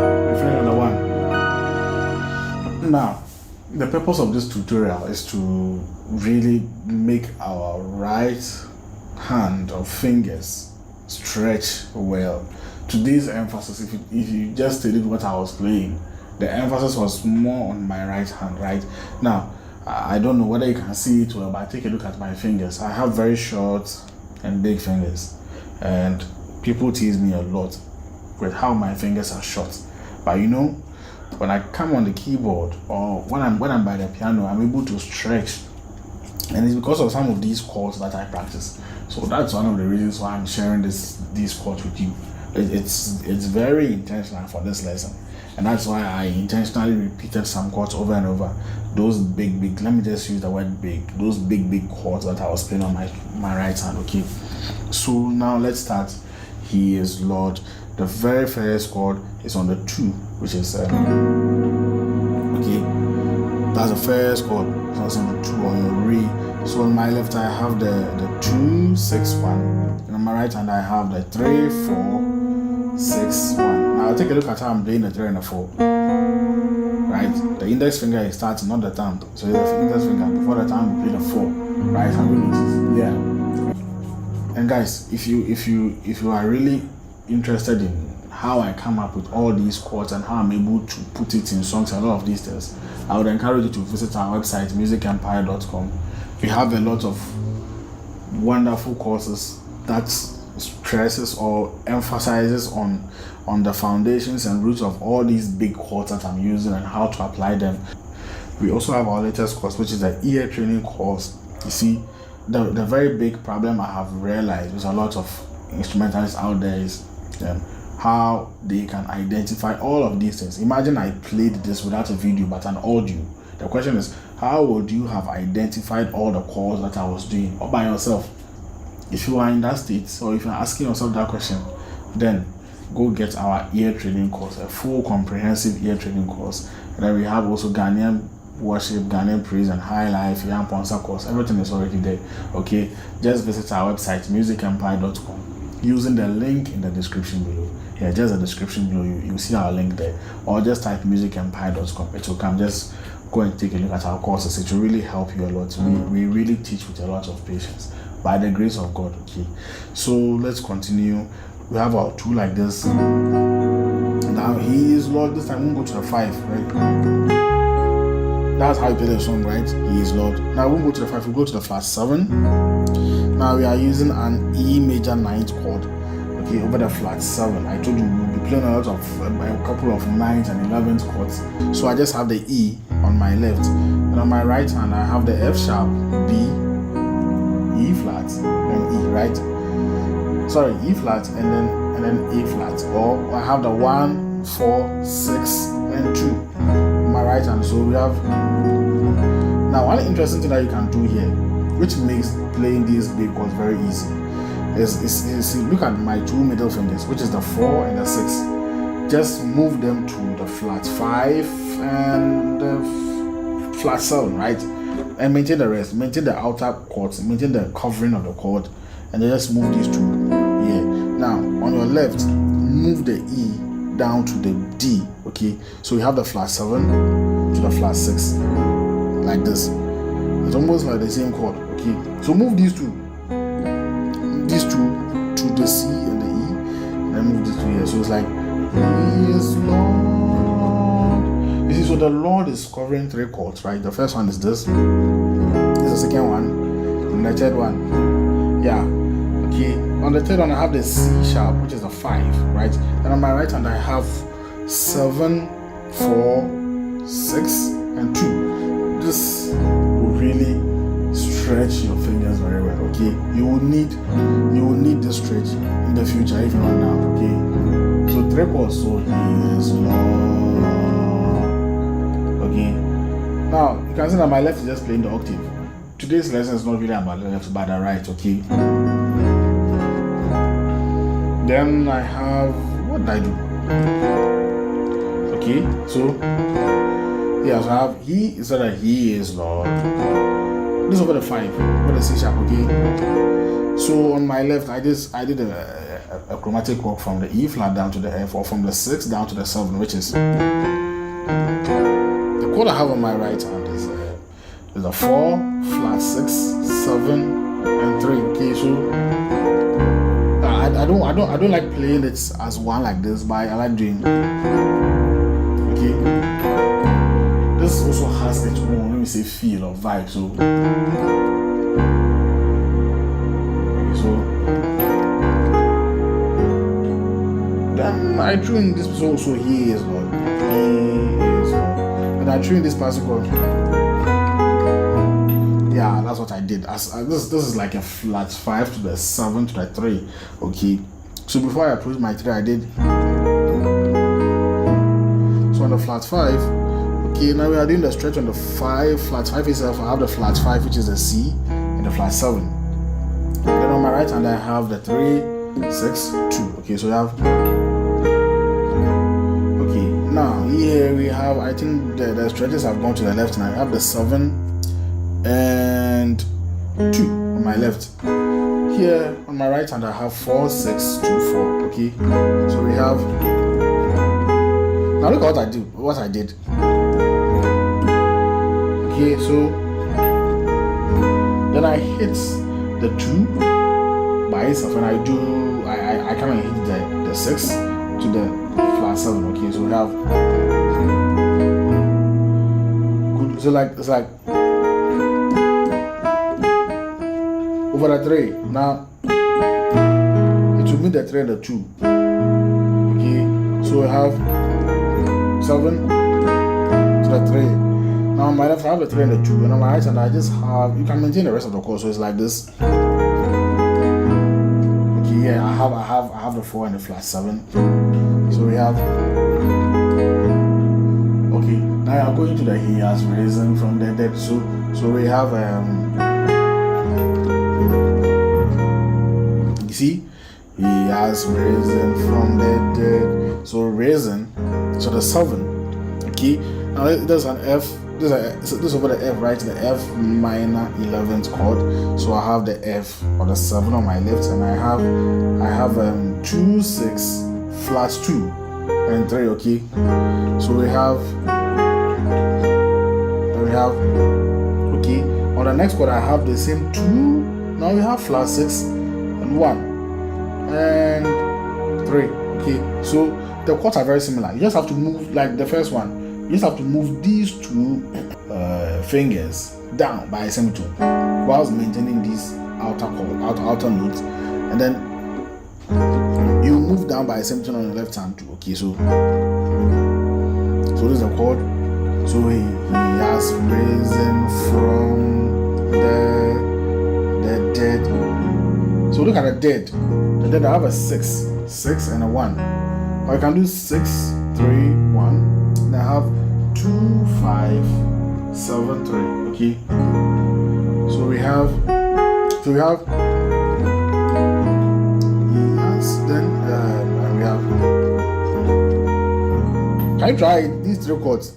we finish on the 1. Now, the purpose of this tutorial is to really make our right hand or fingers stretch well. Today's emphasis, if you just studied what I was playing, the emphasis was more on my right hand, right? Now, I don't know whether you can see it well, but take a look at my fingers. I have very short and big fingers, and people tease me a lot with how my fingers are short. But you know, when I come on the keyboard or when I'm by the piano, I'm able to stretch, and it's because of some of these chords that I practice. So that's one of the reasons why I'm sharing these chords with you. It's very intentional for this lesson, and that's why I intentionally repeated some chords over and over. Those big, let me just use the word big, those big chords that I was playing on my right hand. Okay, so now let's start. He is Lord. The very first chord is on the 2, which is okay, that's the first chord. So it's on the 2 on your re. So on my left I have the 2 6 1, and on my right hand I have the 3 4 6 1. Now take a look at how I'm playing the 3 and the 4. Right, the index finger is starting, not the thumb. So the index finger before the thumb we play the 4. Right, have you noticed? Yeah. And guys, if you are really interested in how I come up with all these chords and how I'm able to put it in songs and all of these things, I would encourage you to visit our website musicempire.com. We have a lot of wonderful courses that stresses or emphasizes on the foundations and roots of all these big chords that I'm using and how to apply them. We also have our latest course, which is the ear training course. You see, the very big problem I have realized with a lot of instrumentalists out there is how they can identify all of these things. Imagine I played this without a video but an audio. The question is, how would you have identified all the chords that I was doing all by yourself? If you are in that state, or if you're asking yourself that question, then go get our ear training course, a full comprehensive ear training course. And then we have also Ghanaian worship, Ghanaian praise and high life, Yam Ponsa course. Everything is already there. Okay, just visit our website musicempire.com using the link in the description below. Yeah, just the description below, you see our link there, or just type musicempire.com. It will come. Just go and take a look at our courses. It will really help you a lot. We really teach with a lot of patience, by the grace of God. Okay, so let's continue. We have our 2 like this. Now He is Lord. This time we'll go to the 5, right? That's how you play the song, right? He is Lord. Now we'll go to the 5. We'll go to the flat 7. Now we are using an E major 9th chord. Okay, over the flat 7. I told you we'll be playing a lot of a couple of 9th and 11th chords. So I just have the E on my left, and on my right hand I have the F sharp, B, E flat, and E, right? Sorry, E flat and then A flat. Or I have the 1 4 6 and 2 on my right hand. So we have now one interesting thing that you can do here, which makes playing these big chords very easy, is look at my 2 middle fingers, which is the 4 and the 6. Just move them to the flat 5 and the flat 7, right? And maintain the rest, maintain the outer chords, maintain the covering of the chord, and then just move these 2 here. Now on your left, move the E down to the D. Okay, so we have the flat 7 to the flat 6 like this. It's almost like the same chord. Okay, so move these two to the C and the E, and then move these 2 here. So it's like He is Lord. You see, so the Lord is covering 3 chords, right? The first one is this. This is the second one, and the third one. Yeah. Okay. On the third one, I have the C sharp, which is the 5, right? And on my right hand, I have 7 4 6 and 2. This will really stretch your fingers very well. Okay, you will need this stretch in the future, if not now. Okay, so 3 chords. So He is Lord. Okay, now you can see that my left is just playing the octave. Today's lesson is not really about the left but the right. Okay, then I have, what did I do? Okay, so yeah, so I have He instead of He is Lord. This over the 5, over the C sharp. Okay, so on my left I did a a chromatic walk from the E flat down to the F, or from the 6 down to the 7, which is the chord I have on my right hand is a 4, flat 6, 7, and 3. Okay, so I don't like playing it as one like this, but I like doing. Okay, this also has its own, let me say, feel or vibe. So then I tune this also here as well. And I tune this particle. Yeah, that's what I did. This is like a flat 5 to the 7 to the 3. Okay, so before I approached my 3, I did. So on the flat 5, okay, now we are doing the stretch on the 5. Flat 5 itself, I have the flat 5, which is a C, and the flat 7. Then on my right hand, I have the 3, 6, 2. Okay, so we have. Okay, now here we have, I think the stretches have gone to the left, and I have the 7 and 2 on my left. Here on my right hand, I have 4, 6, 2, 4. Okay, so we have. Now look at what I did. Okay, so then I hit the 2 by itself, and I kind of hit the 6 to the flat 7. Okay, so we have good. So it's like over the 3. Now it will meet the 3 and the 2. Okay, so we have 7 to the 3. Now on my left I have the 3 and the 2, and on my right hand I just have. You can maintain the rest of the chord, so it's like this. Okay, yeah, I have the 4 and the flat 7. So we have. Okay, now I'm going to the He Has Risen from the Dead. So we have you see, He has risen from the dead. So risen. So the 7. Okay. Now there's an F. This over the F, right? The F minor 11th chord. So I have the F or the 7 on my left, and I have 2, 6, flat 2, and 3. Okay. So we have. Okay. On the next chord, I have the same 2. Now we have flat 6 and 1 and 3. Okay. So the chords are very similar. You just have to move like the first one. You just have to move these 2 fingers down by a semitone whilst maintaining these outer notes, and then you move down by a semitone on the left hand too. Okay, so this is the chord. So he has risen from the dead. So look at the dead. The dead, I have a 6 and a 1. Or you can do 6, 3, 1. And I have 2, 5, 7, 3. Okay. So we have. Yes. Then and we have. Can you try these 3 chords?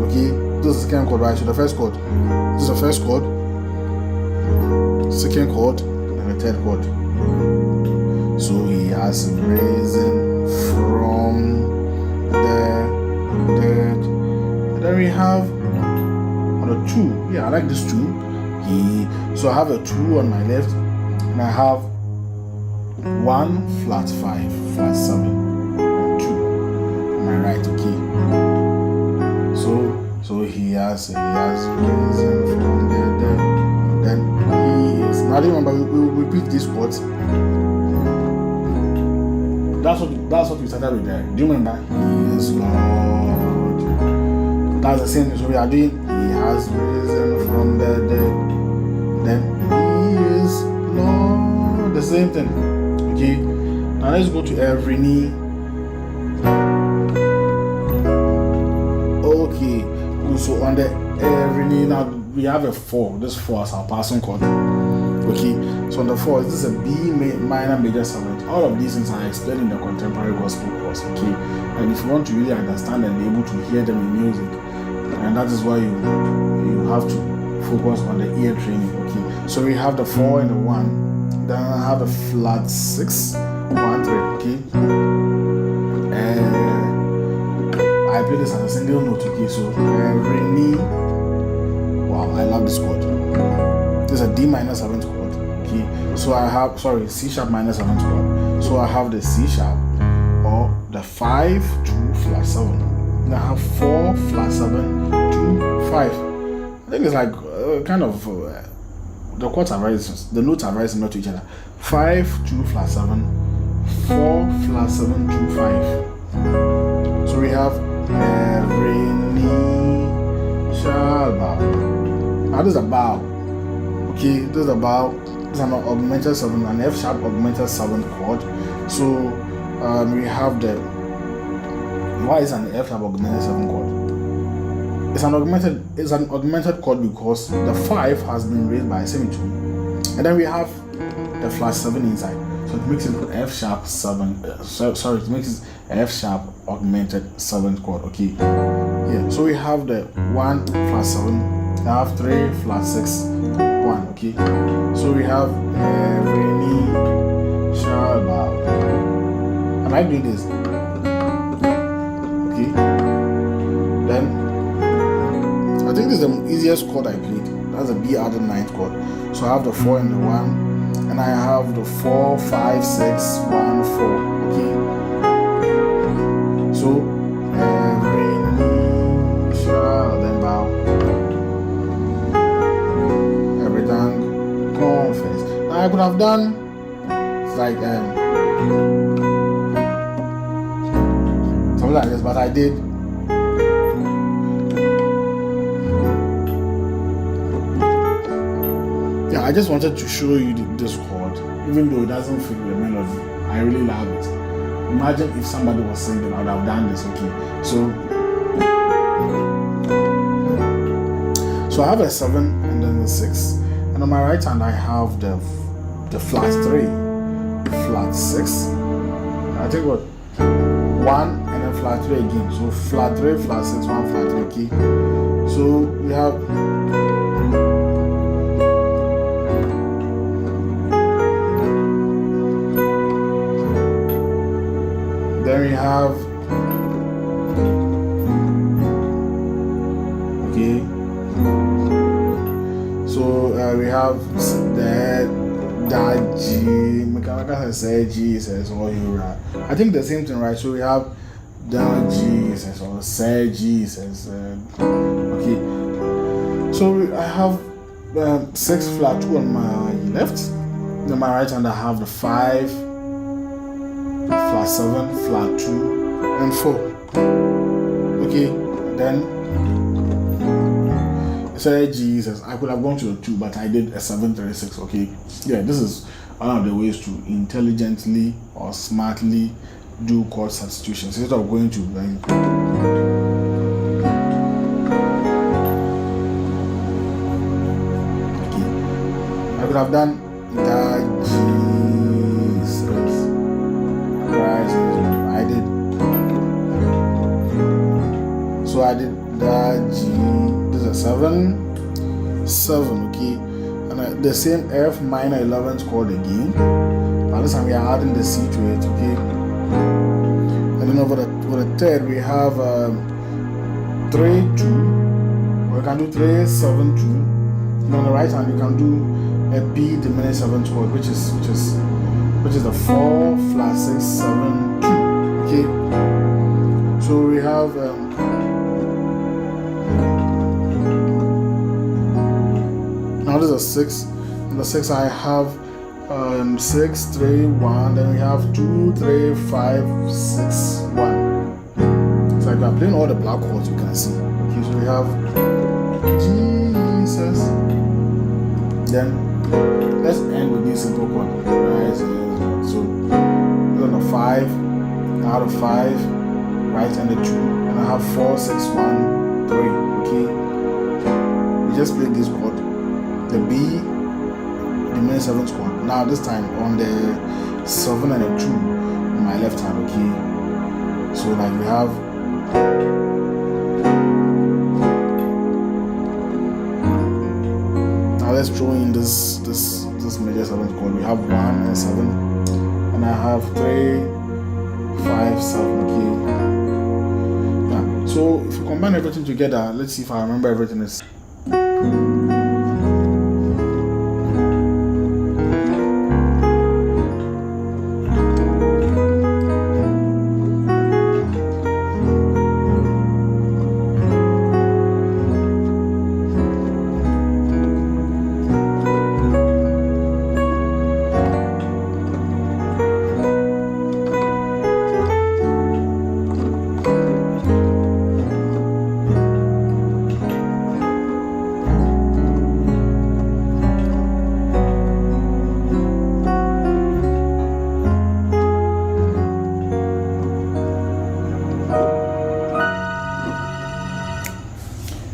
Okay. This is the second chord, right? So the first chord. This is the first chord. Second chord, and the third chord. So he has risen from the dead. And then we have on the 2. Yeah, I like this 2. So I have a 2 on my left, and I have 1 flat 5, flat 7, and 2 on my right. Okay. So he has risen from the dead. Then he is. Now remember, we will repeat these chords. That's what we started with there. Do you remember? He is Lord. That's the same. So we are doing. He has risen from the dead. Then he is Lord. The same thing. Okay. Now let's go to every knee. Okay. So on the every knee now we have a 4. This 4 is our passing chord. Okay, so on the 4, this is a B minor major 7. All of these things are explained in the contemporary gospel course. Okay, and if you want to really understand and be able to hear them in music, and that is why you have to focus on the ear training. Okay, so we have the 4 and the 1. then I have a flat 6, 1, 3, okay. I play this as a single note, okay. So re, mi. Wow, I love this chord. This is a D minor 7th chord, okay. So I have, sorry, C sharp minor 7th chord. So I have the C sharp or the 5, 2, flat 7. And I have 4, flat 7, 2, 5. I think it's like kind of the chords are very, the notes are very similar to each other. 5, 2, flat 7, 4, flat 7, 2, 5. So we have re, mi, sha, bow. Now this is a bow. Okay, this is a bow. This is an augmented 7, an F sharp augmented 7th chord. So we have the, why is an F sharp augmented 7th chord? It's an augmented chord because the 5 has been raised by a semitone, and then we have the flat 7 inside, so it makes it F sharp 7. It makes it F sharp augmented 7th chord. Okay, yeah. So we have the 1 flat 7. I have 3 flat 6, 1. Okay, so we have re, mi, sha, bow. Am I doing this? Okay, then I think this is the easiest chord I played. That's a B added 9th chord. So I have the 4 and the 1, and I have the 4, 5, 6, 1, 4. Okay. So re, mi, sha, then bow. Everything confess. Now I could have done like something like this, but I did. Yeah, I just wanted to show you this chord, even though it doesn't fit the melody. I really love it. Imagine if somebody was singing, I would have done this. Okay, so I have a 7 and then the 6, and on my right hand I have the flat 3, flat 6. I think what 1 and then flat 3 again. So flat 3, flat 6, 1, flat 3. Okay, so we have. Then we have, okay, so we have the G, mechanical says G says or you. I think the same thing, right? So we have the G says or say G says. Okay, so I have 6 flat 2 on my left. On my right hand I have the 5. Flat 7, flat 2, and 4. Okay, then say Jesus. I could have gone to the 2, but I did a 7, 3, 6. Okay, yeah, this is one of the ways to intelligently or smartly do chord substitutions instead of going to okay. I could have done that Jesus. I did. So I did that G. This is a 7, 7. Okay, and the same F minor 11th chord again. But this time we are adding the C to it. Okay, and then over the third we have 3, 2. We can do 3, 7, 2. And on the right hand you can do a B diminished 7th chord, which is the 4, flat 6, 7, 2. Okay, so we have now this is a 6. In the 6 I have 6, 3, 1. Then we have 2, 3, 5, 6, 1. It's like we are playing all the black chords you can see. Okay, so we have Jesus. Then let's end with this simple chord. Right? So we're on the 5, out of 5, right, and the 2, and I have 4, 6, 1, 3. Okay, we just played this chord, the B, the minor 7th chord. Now this time on the 7 and the 2 on my left hand. Okay, so like we have. Now let's throw in this this major 7th chord. We have 1 and 7, and I have 3, 5, 7. Okay. Yeah. So if you combine everything together, let's see if I remember everything. Is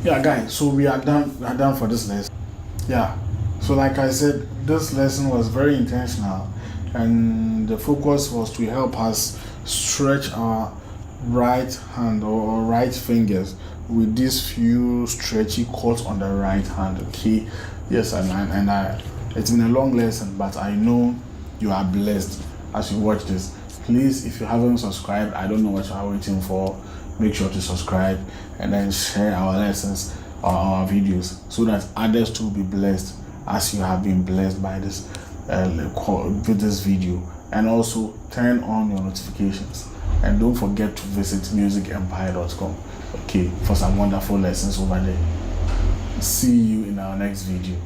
yeah, guys, so we are done for this lesson. Yeah, so like I said, this lesson was very intentional, and the focus was to help us stretch our right hand or right fingers with these few stretchy chords on the right hand. Okay, yes, and I it's been a long lesson, but I know you are blessed as you watch this. Please, if you haven't subscribed, I don't know what you are waiting for. Make sure to subscribe and then share our lessons or our videos so that others too will be blessed as you have been blessed by this with this video. And also turn on your notifications, and don't forget to visit musicempire.com, okay, for some wonderful lessons over there. See you in our next video.